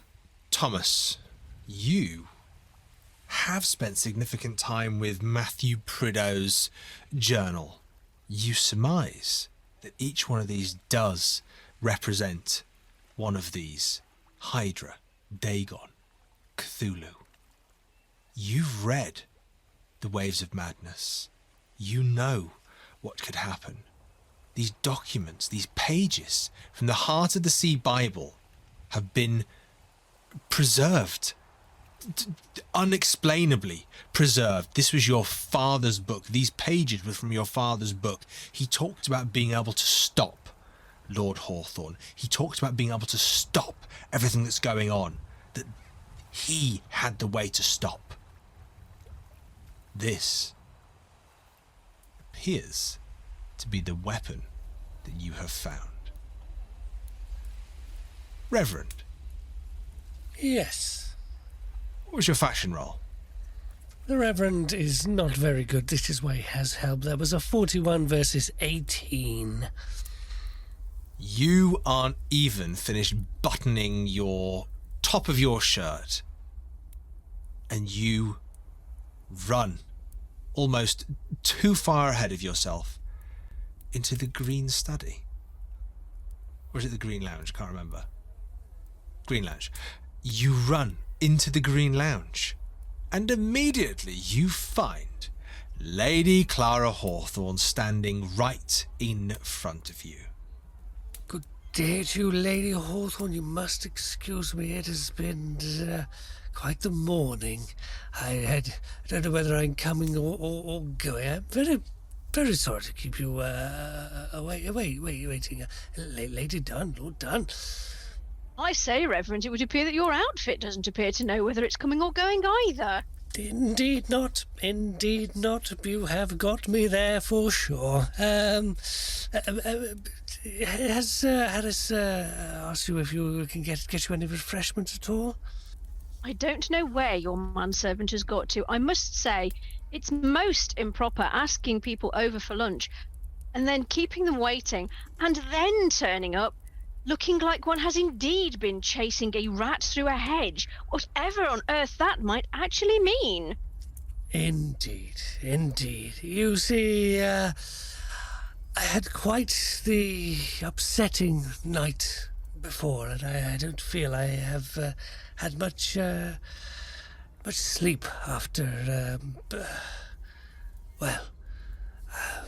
Thomas, you have spent significant time with Matthew Prideaux's journal. You surmise that each one of these does represent one of these: Hydra, Dagon, Cthulhu. You've read The Waves of Madness. You know what could happen. These documents, these pages from the Heart of the Sea Bible have been preserved, unexplainably preserved. This was your father's book. These pages were from your father's book. He talked about being able to stop Lord Hawthorne. He talked about being able to stop everything that's going on, that he had the way to stop. This appears to be the weapon that you have found. Reverend, Yes. what was your fashion roll? The Reverend is not very good. This is why he has help. That was a 41 versus 18. You aren't even finished buttoning your top of your shirt, and you run almost too far ahead of yourself into the green study. Or is it the green lounge? Can't remember. Green lounge. You run into the green lounge, and immediately you find Lady Clara Hawthorne standing right in front of you. Good day to you, Lady Hawthorne. You must excuse me. It has been quite the morning. I don't know whether I'm coming or going. I'm very sorry to keep you waiting. Lady Dunn, Lord Dunn. I say, Reverend, it would appear that your outfit doesn't appear to know whether it's coming or going either. Indeed not. Indeed not. You have got me there for sure. Has Alice asked you if you can get you any refreshments at all? I don't know where your manservant has got to. I must say, it's most improper asking people over for lunch and then keeping them waiting and then turning up looking like one has indeed been chasing a rat through a hedge, whatever on earth that might actually mean. Indeed, indeed. You see, I had quite the upsetting night before, and I don't feel I have had much sleep after,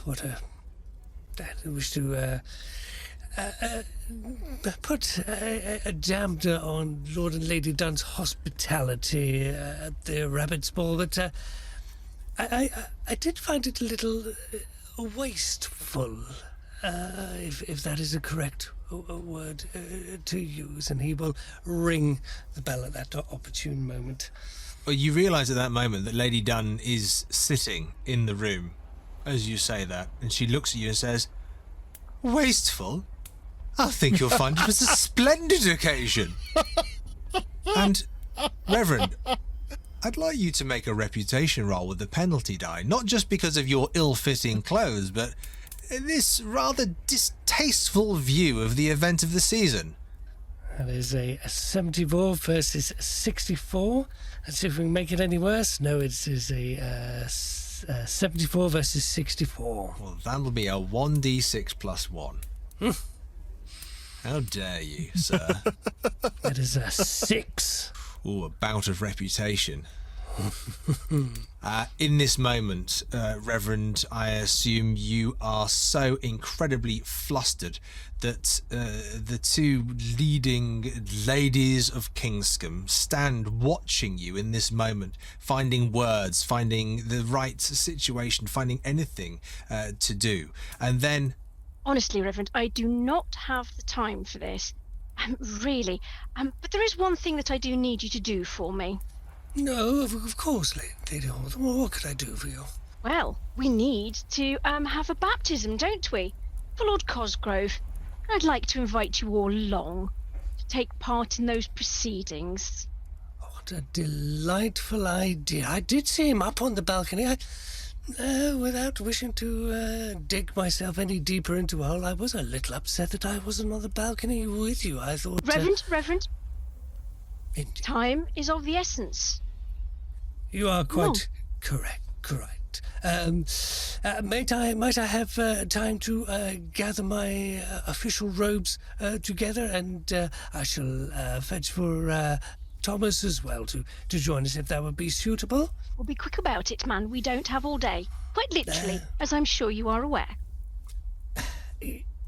what a... I wish to put a damper on Lord and Lady Dunn's hospitality at the Rabbit's Ball, but I did find it a little wasteful, if that is a correct word to use, and he will ring the bell at that opportune moment. Well, you realise at that moment that Lady Dunn is sitting in the room as you say that, and she looks at you and says, "Wasteful? I think you'll find it was a splendid occasion." And, Reverend, I'd like you to make a reputation roll with the penalty die, not just because of your ill-fitting clothes, but this rather distasteful view of the event of the season. That is a 74 versus 64. Let's see if we can make it any worse. No, it is a 74 versus 64. Well, that'll be a 1d6 plus 1. How dare you, sir? That is a 6. Ooh, a bout of reputation. In this moment, Reverend, I assume you are so incredibly flustered that the two leading ladies of Kingscombe stand watching you in this moment, finding words, finding the right situation, finding anything to do. And then... Honestly, Reverend, I do not have the time for this. Really. But there is one thing that I do need you to do for me. No, of course, Lady Hawthorne. Well, what could I do for you? Well, we need to have a baptism, don't we? For Lord Cosgrove. I'd like to invite you all along to take part in those proceedings. What a delightful idea. I did see him up on the balcony. Without wishing to dig myself any deeper into a hole, I was a little upset that I wasn't on the balcony with you. I thought... Reverend, time is of the essence. You are quite correct. Might I have time to gather my official robes together, and I shall fetch for Thomas as well to join us, if that would be suitable. We'll be quick about it, man. We don't have all day. Quite literally, as I'm sure you are aware.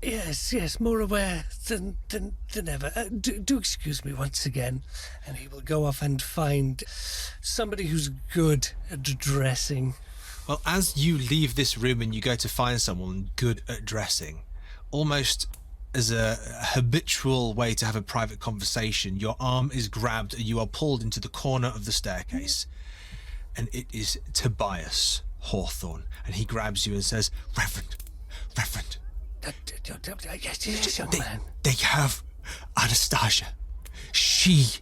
Yes, more aware than ever. Do excuse me once again. And he will go off and find somebody who's good at dressing. Well, as you leave this room and you go to find someone good at dressing, almost as a habitual way to have a private conversation, your arm is grabbed and you are pulled into the corner of the staircase. And it is Tobias Hawthorne. And he grabs you and says, Reverend. Yes, young man. They have Anastasia. She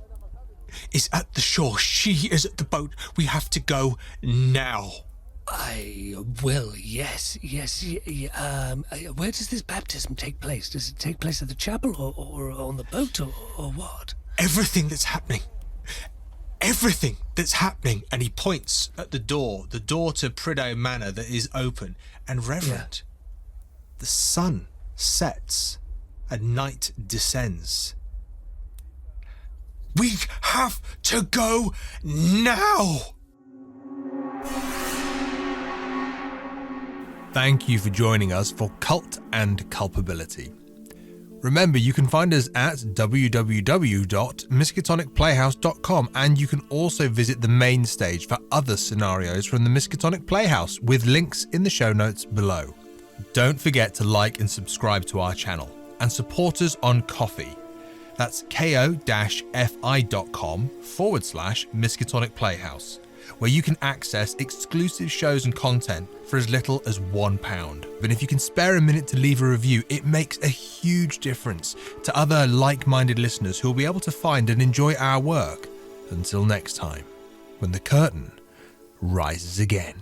is at the shore. She is at the boat. We have to go now. I will, yes. Where does this baptism take place? Does it take place at the chapel or on the boat or what? Everything that's happening. And he points at the door to Prideaux Manor that is open. And Reverend, the sun sets and night descends. We have to go now! Thank you for joining us for Cult and Culpability. Remember, you can find us at www.miskatonicplayhouse.com, and you can also visit the main stage for other scenarios from the Miskatonic Playhouse, with links in the show notes below. Don't forget to like and subscribe to our channel and support us on Ko-fi. That's ko-fi.com/Miskatonic Playhouse, where you can access exclusive shows and content for as little as £1. But if you can spare a minute to leave a review, it makes a huge difference to other like-minded listeners who will be able to find and enjoy our work. Until next time, when the curtain rises again.